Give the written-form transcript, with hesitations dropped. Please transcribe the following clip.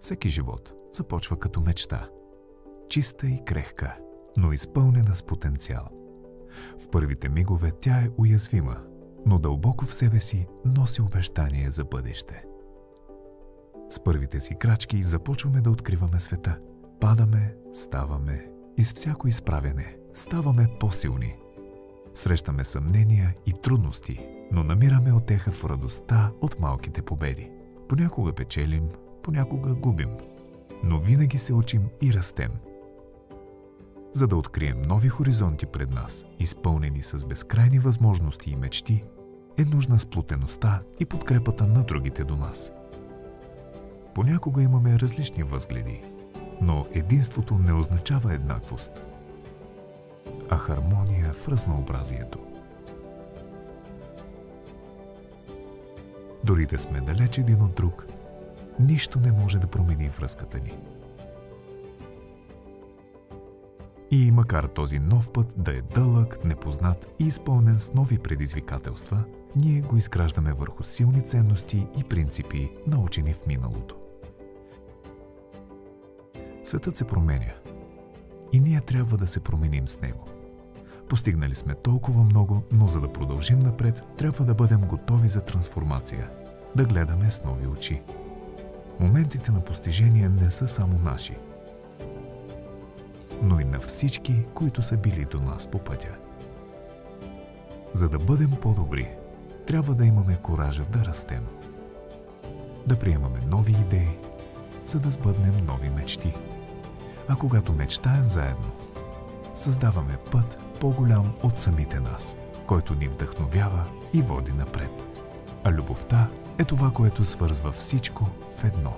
Всеки живот започва като мечта. Чиста и крехка, но изпълнена с потенциал. В първите мигове тя е уязвима, но дълбоко в себе си носи обещание за бъдеще. С първите си крачки започваме да откриваме света. Падаме, ставаме и с всяко изправяне ставаме по-силни. Срещаме съмнения и трудности, но намираме утеха в радостта от малките победи. Понякога печелим, понякога губим, но винаги се учим и растем. За да открием нови хоризонти пред нас, изпълнени с безкрайни възможности и мечти, е нужна сплотеността и подкрепата на другите до нас. Понякога имаме различни възгледи, но единството не означава еднаквост, а хармония в разнообразието. Дори да сме далеч един от друг, нищо не може да промени връзката ни. И макар този нов път да е дълъг, непознат и изпълнен с нови предизвикателства, ние го изграждаме върху силни ценности и принципи, научени в миналото. Светът се променя и ние трябва да се променим с него. Постигнали сме толкова много, но за да продължим напред, трябва да бъдем готови за трансформация, да гледаме с нови очи. Моментите на постижение не са само наши, но и на всички, които са били до нас по пътя. За да бъдем по-добри, трябва да имаме коража да растем, да приемаме нови идеи, за да сбъднем нови мечти. А когато мечтаем заедно, създаваме път по-голям от самите нас, който ни вдъхновява и води напред. А любовта е това, което свързва всичко в едно.